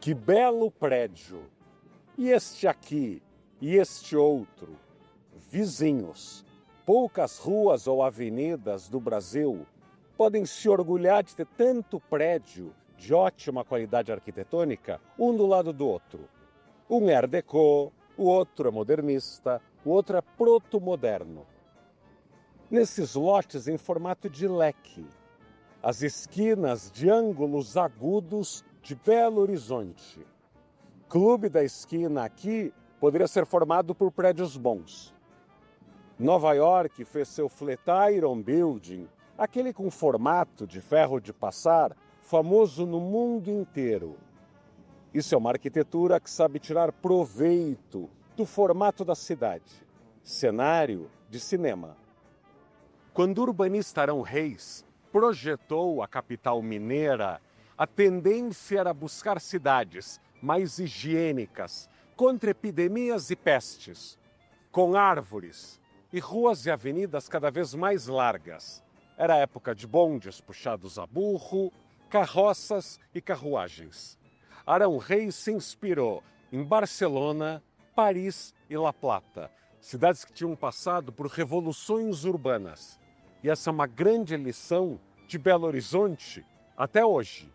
Que belo prédio! E este aqui, e este outro, vizinhos. Poucas ruas ou avenidas do Brasil podem se orgulhar de ter tanto prédio de ótima qualidade arquitetônica, um do lado do outro. Um é Art Deco, o outro é modernista, o outro é proto-moderno. Nesses lotes em formato de leque, as esquinas de ângulos agudos de Belo Horizonte. Clube da Esquina aqui poderia ser formado por prédios bons. Nova York fez seu Flatiron Building, aquele com formato de ferro de passar, famoso no mundo inteiro. Isso é uma arquitetura que sabe tirar proveito do formato da cidade. Cenário de cinema. Quando o urbanista Arão Reis projetou a capital mineira, a tendência era buscar cidades mais higiênicas, contra epidemias e pestes, com árvores e ruas e avenidas cada vez mais largas. Era a época de bondes puxados a burro, carroças e carruagens. Arão Reis se inspirou em Barcelona, Paris e La Plata, cidades que tinham passado por revoluções urbanas. E essa é uma grande lição de Belo Horizonte até hoje.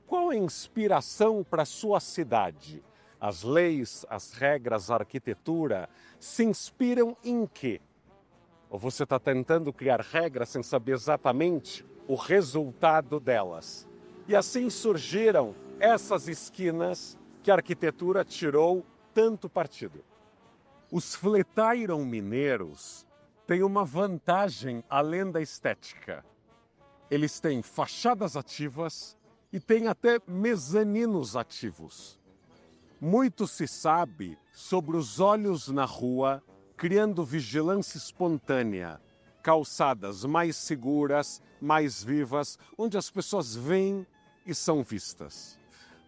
Qual a inspiração para a sua cidade? As leis, as regras, a arquitetura se inspiram em quê? Ou você está tentando criar regras sem saber exatamente o resultado delas? E assim surgiram essas esquinas que a arquitetura tirou tanto partido. Os Flatiron mineiros têm uma vantagem além da estética. Eles têm fachadas ativas e têm até mezaninos ativos. Muito se sabe sobre os olhos na rua, criando vigilância espontânea, calçadas mais seguras, mais vivas, onde as pessoas vêm e são vistas.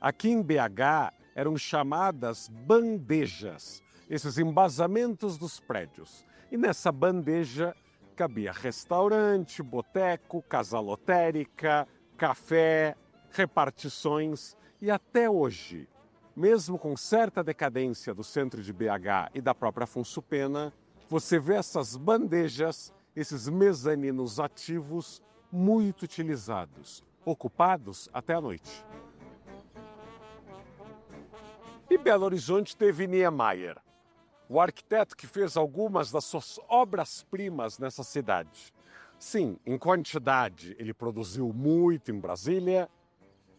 Aqui em BH eram chamadas bandejas, esses embasamentos dos prédios. E nessa bandeja cabia restaurante, boteco, casa lotérica, café, repartições. E até hoje, mesmo com certa decadência do centro de BH e da própria Afonso Pena, você vê essas bandejas, esses mezaninos ativos, muito utilizados, ocupados até a noite. E Belo Horizonte teve Niemeyer, o arquiteto que fez algumas das suas obras-primas nessa cidade. Sim, em quantidade, ele produziu muito em Brasília,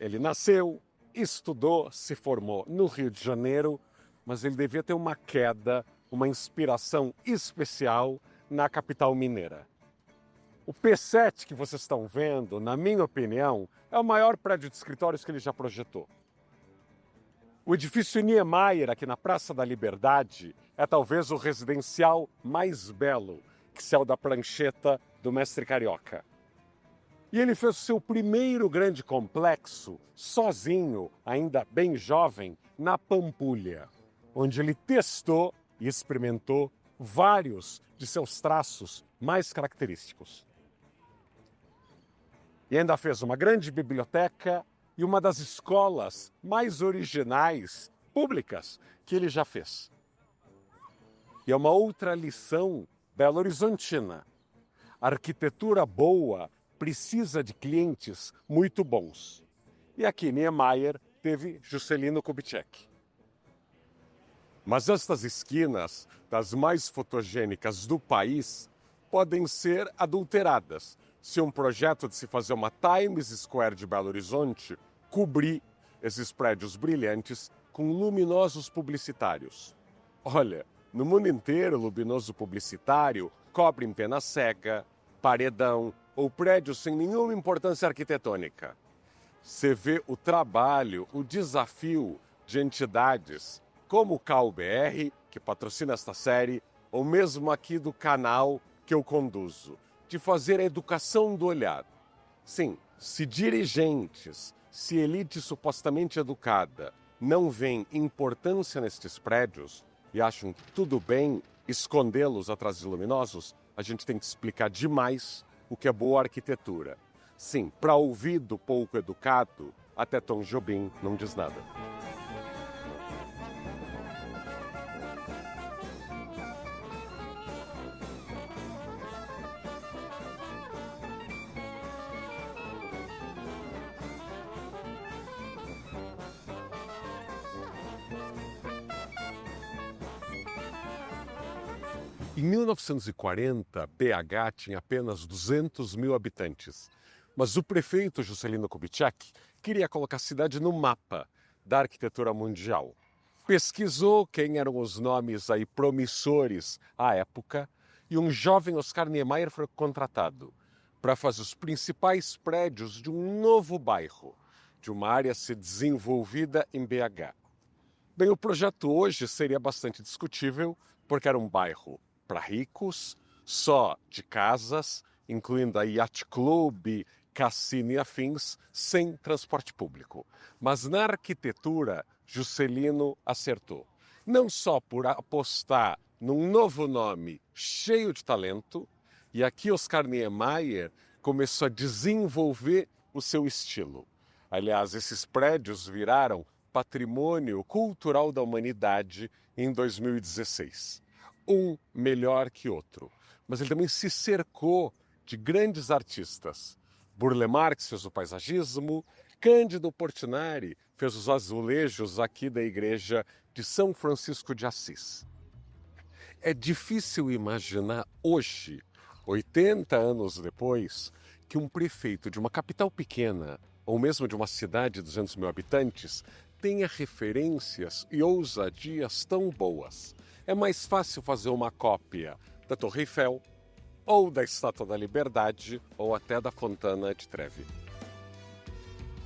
ele nasceu, estudou, se formou no Rio de Janeiro, mas ele devia ter uma queda, uma inspiração especial na capital mineira. O P7 que vocês estão vendo, na minha opinião, é o maior prédio de escritórios que ele já projetou. O edifício Niemeyer, aqui na Praça da Liberdade, é talvez o residencial mais belo que saiu da prancheta do mestre carioca. E ele fez o seu primeiro grande complexo, sozinho, ainda bem jovem, na Pampulha, onde ele testou e experimentou vários de seus traços mais característicos. E ainda fez uma grande biblioteca e uma das escolas mais originais, públicas, que ele já fez. E é uma outra lição belo-horizontina. A arquitetura boa precisa de clientes muito bons. E aqui Niemeyer teve Juscelino Kubitschek. Mas estas esquinas, das mais fotogênicas do país, podem ser adulteradas se um projeto de se fazer uma Times Square de Belo Horizonte cobrir esses prédios brilhantes com luminosos publicitários. Olha, no mundo inteiro, luminoso publicitário cobre em pena seca, paredão ou prédios sem nenhuma importância arquitetônica. Você vê o trabalho, o desafio de entidades como o CalBR, que patrocina esta série, ou mesmo aqui do canal que eu conduzo, de fazer a educação do olhar. Sim, se dirigentes, se elite supostamente educada não veem importância nestes prédios e acham tudo bem escondê-los atrás de luminosos, a gente tem que explicar demais o que é boa arquitetura. Sim, para ouvido pouco educado, até Tom Jobim não diz nada. Em 1940, BH tinha apenas 200 mil habitantes, mas o prefeito Juscelino Kubitschek queria colocar a cidade no mapa da arquitetura mundial. Pesquisou quem eram os nomes aí promissores à época e um jovem Oscar Niemeyer foi contratado para fazer os principais prédios de um novo bairro, de uma área a ser desenvolvida em BH. Bem, o projeto hoje seria bastante discutível, porque era um bairro para ricos, só de casas, incluindo a Yacht Club, cassino e afins, sem transporte público. Mas na arquitetura, Juscelino acertou. Não só por apostar num novo nome cheio de talento, e aqui Oscar Niemeyer começou a desenvolver o seu estilo. Aliás, esses prédios viraram Patrimônio Cultural da Humanidade em 2016. Um melhor que outro. Mas ele também se cercou de grandes artistas. Burle Marx fez o paisagismo, Cândido Portinari fez os azulejos aqui da igreja de São Francisco de Assis. É difícil imaginar hoje, 80 anos depois, que um prefeito de uma capital pequena, ou mesmo de uma cidade de 200 mil habitantes, tenha referências e ousadias tão boas. É mais fácil fazer uma cópia da Torre Eiffel, ou da Estátua da Liberdade, ou até da Fontana de Trevi.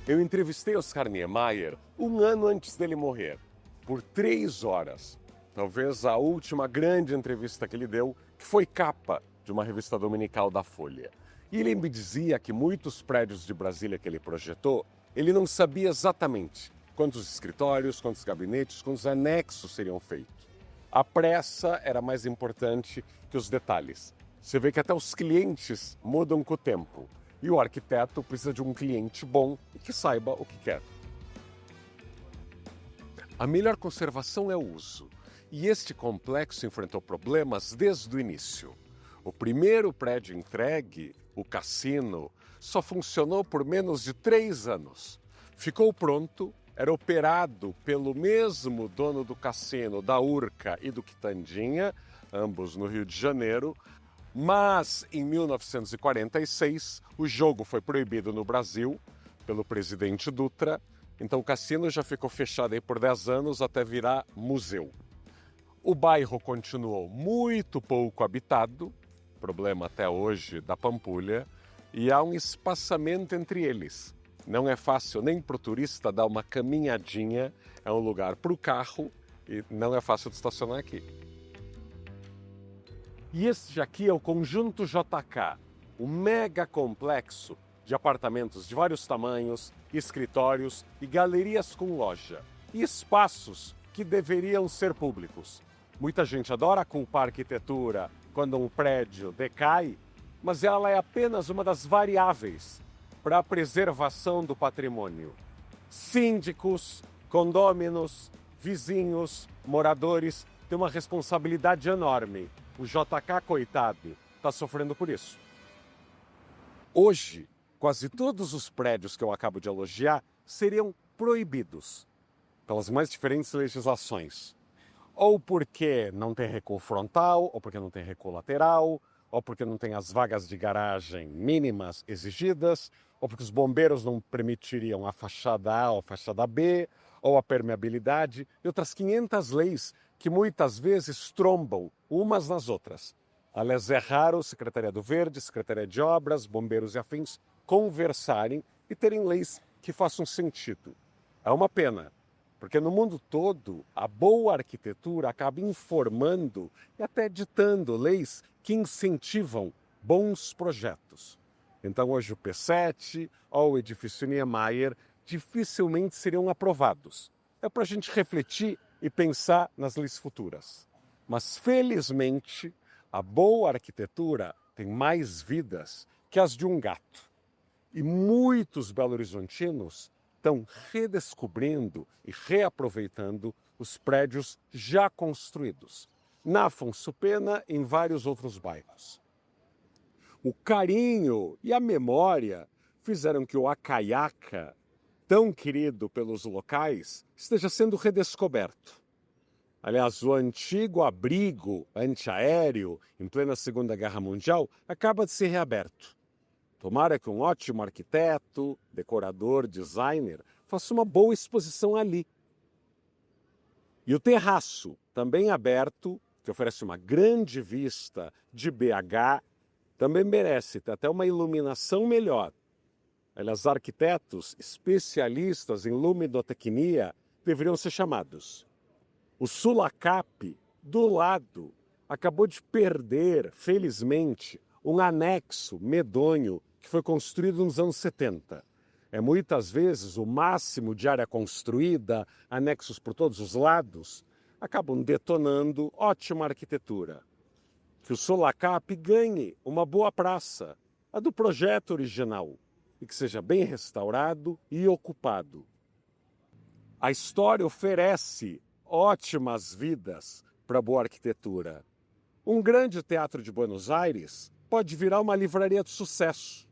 Eu entrevistei Oscar Niemeyer um ano antes dele morrer, por 3 horas. Talvez a última grande entrevista que ele deu, que foi capa de uma revista dominical da Folha. E ele me dizia que muitos prédios de Brasília que ele projetou, ele não sabia exatamente quantos escritórios, quantos gabinetes, quantos anexos seriam feitos. A pressa era mais importante que os detalhes. Você vê que até os clientes mudam com o tempo. E o arquiteto precisa de um cliente bom e que saiba o que quer. A melhor conservação é o uso. E este complexo enfrentou problemas desde o início. O primeiro prédio entregue, o cassino, só funcionou por menos de 3 anos. Ficou pronto, era operado pelo mesmo dono do cassino, da Urca e do Quitandinha, ambos no Rio de Janeiro, mas em 1946 o jogo foi proibido no Brasil pelo presidente Dutra, então o cassino já ficou fechado aí por 10 anos até virar museu. O bairro continuou muito pouco habitado, problema até hoje da Pampulha, e há um espaçamento entre eles. Não é fácil nem para o turista dar uma caminhadinha, é um lugar para o carro e não é fácil de estacionar aqui. E este aqui é o Conjunto JK, um mega complexo de apartamentos de vários tamanhos, escritórios e galerias com loja. E espaços que deveriam ser públicos. Muita gente adora culpar a arquitetura quando um prédio decai, mas ela é apenas uma das variáveis para a preservação do patrimônio. Síndicos, condôminos, vizinhos, moradores têm uma responsabilidade enorme. O JK, coitado, está sofrendo por isso. Hoje, quase todos os prédios que eu acabo de elogiar seriam proibidos pelas mais diferentes legislações. Ou porque não tem recuo frontal, ou porque não tem recuo lateral, ou porque não tem as vagas de garagem mínimas exigidas, ou porque os bombeiros não permitiriam a fachada A ou a fachada B, ou a permeabilidade, e outras 500 leis que muitas vezes trombam umas nas outras. Aliás, é raro Secretaria do Verde, Secretaria de Obras, bombeiros e afins conversarem e terem leis que façam sentido. É uma pena, porque no mundo todo a boa arquitetura acaba informando e até ditando leis que incentivam bons projetos. Então hoje o P7 ou o edifício Niemeyer dificilmente seriam aprovados. É para a gente refletir e pensar nas leis futuras. Mas felizmente a boa arquitetura tem mais vidas que as de um gato. E muitos belo-horizontinos estão redescobrindo e reaproveitando os prédios já construídos, na Afonso Pena e em vários outros bairros. O carinho e a memória fizeram que o Acaiaca, tão querido pelos locais, esteja sendo redescoberto. Aliás, o antigo abrigo antiaéreo, em plena Segunda Guerra Mundial, acaba de ser reaberto. Tomara que um ótimo arquiteto, decorador, designer, faça uma boa exposição ali. E o terraço, também aberto, que oferece uma grande vista de BH, também merece ter até uma iluminação melhor. Aliás, arquitetos especialistas em luminotecnia deveriam ser chamados. O Sulacap, do lado, acabou de perder, felizmente, um anexo medonho que foi construído nos anos 70. É muitas vezes o máximo de área construída, anexos por todos os lados, acabam detonando ótima arquitetura. Que o Sulacap ganhe uma boa praça, a do projeto original, e que seja bem restaurado e ocupado. A história oferece ótimas vidas para boa arquitetura. Um grande teatro de Buenos Aires pode virar uma livraria de sucesso.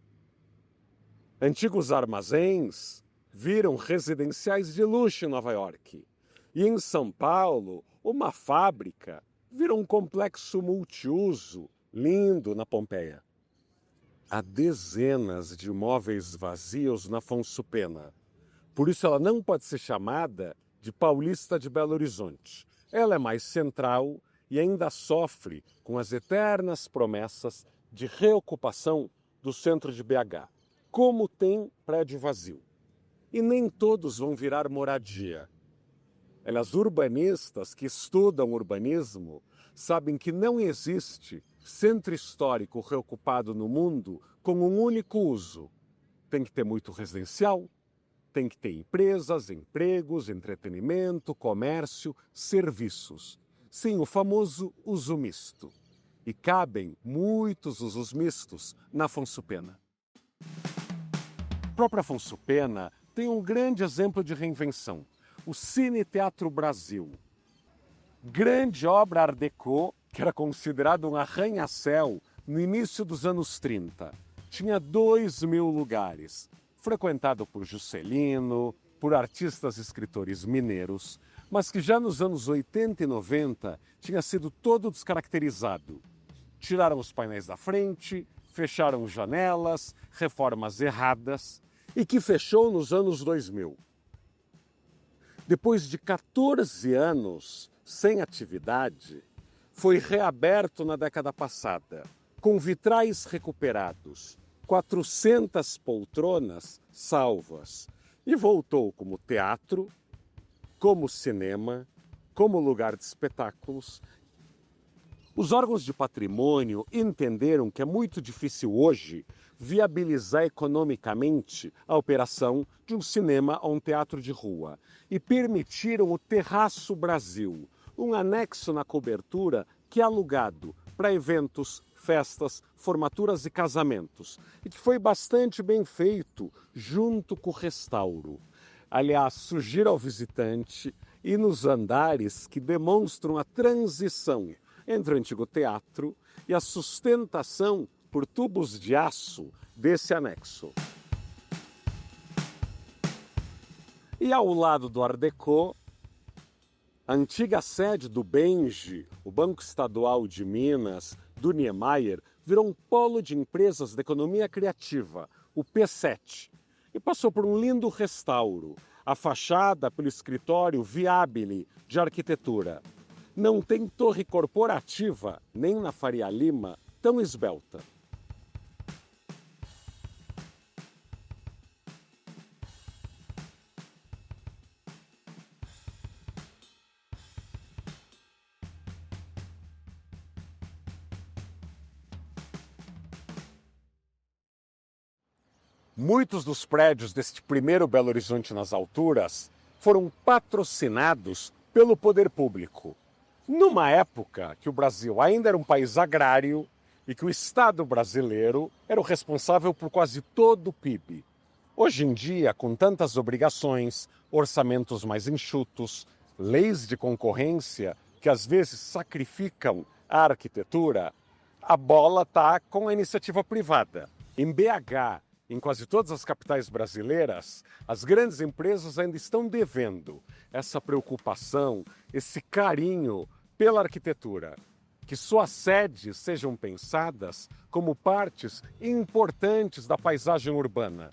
Antigos armazéns viram residenciais de luxo em Nova York. E em São Paulo, uma fábrica virou um complexo multiuso lindo na Pompeia. Há dezenas de imóveis vazios na Afonso Pena. Por isso ela não pode ser chamada de Paulista de Belo Horizonte. Ela é mais central e ainda sofre com as eternas promessas de reocupação do centro de BH. Como tem prédio vazio. E nem todos vão virar moradia. Aliás, urbanistas que estudam urbanismo sabem que não existe centro histórico reocupado no mundo com um único uso. Tem que ter muito residencial, tem que ter empresas, empregos, entretenimento, comércio, serviços. Sim, o famoso uso misto. E cabem muitos usos mistos na Afonso Pena. A própria Afonso Pena tem um grande exemplo de reinvenção. O Cine Teatro Brasil. Grande obra Art Deco, que era considerado um arranha-céu no início dos anos 30. Tinha 2.000 lugares. Frequentado por Juscelino, por artistas e escritores mineiros, mas que já nos anos 80 e 90 tinha sido todo descaracterizado. Tiraram os painéis da frente, fecharam janelas, reformas erradas, e que fechou nos anos 2000. Depois de 14 anos sem atividade, foi reaberto na década passada, com vitrais recuperados, 400 poltronas salvas, e voltou como teatro, como cinema, como lugar de espetáculos. Os órgãos de patrimônio entenderam que é muito difícil hoje viabilizar economicamente a operação de um cinema ou um teatro de rua e permitiram o Terraço Brasil, um anexo na cobertura que é alugado para eventos, festas, formaturas e casamentos, e que foi bastante bem feito junto com o restauro. Aliás, sugiro ao visitante ir nos andares que demonstram a transição entre o antigo teatro e a sustentação por tubos de aço desse anexo. E ao lado do Art Deco, a antiga sede do BENGE, o Banco Estadual de Minas, do Niemeyer, virou um polo de empresas da economia criativa, o P7, e passou por um lindo restauro, a fachada pelo escritório Viabile de arquitetura. Não tem torre corporativa, nem na Faria Lima, tão esbelta. Muitos dos prédios deste primeiro Belo Horizonte nas alturas foram patrocinados pelo poder público. Numa época que o Brasil ainda era um país agrário e que o Estado brasileiro era o responsável por quase todo o PIB. Hoje em dia, com tantas obrigações, orçamentos mais enxutos, leis de concorrência que às vezes sacrificam a arquitetura, a bola está com a iniciativa privada. Em BH, em quase todas as capitais brasileiras, as grandes empresas ainda estão devendo essa preocupação, esse carinho pela arquitetura. Que suas sedes sejam pensadas como partes importantes da paisagem urbana,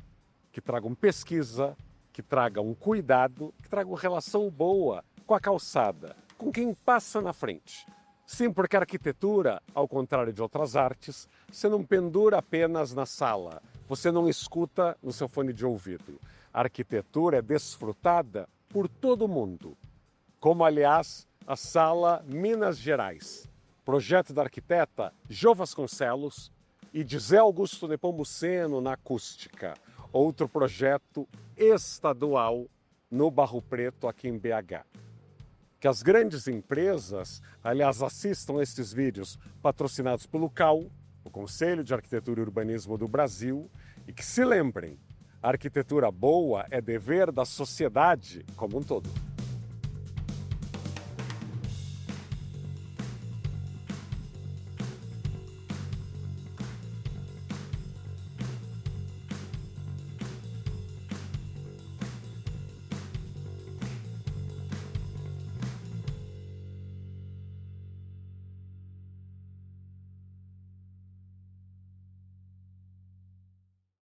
que tragam pesquisa, que tragam cuidado, que tragam relação boa com a calçada, com quem passa na frente. Sim, porque a arquitetura, ao contrário de outras artes, você não pendura apenas na sala, você não escuta no seu fone de ouvido. A arquitetura é desfrutada por todo mundo, como, aliás, a Sala Minas Gerais, projeto da arquiteta Jo Vasconcelos e de Zé Augusto Nepomuceno na acústica, outro projeto estadual no Barro Preto, aqui em BH. Que as grandes empresas, aliás, assistam estes vídeos patrocinados pelo CAU, o Conselho de Arquitetura e Urbanismo do Brasil, e que se lembrem, a arquitetura boa é dever da sociedade como um todo.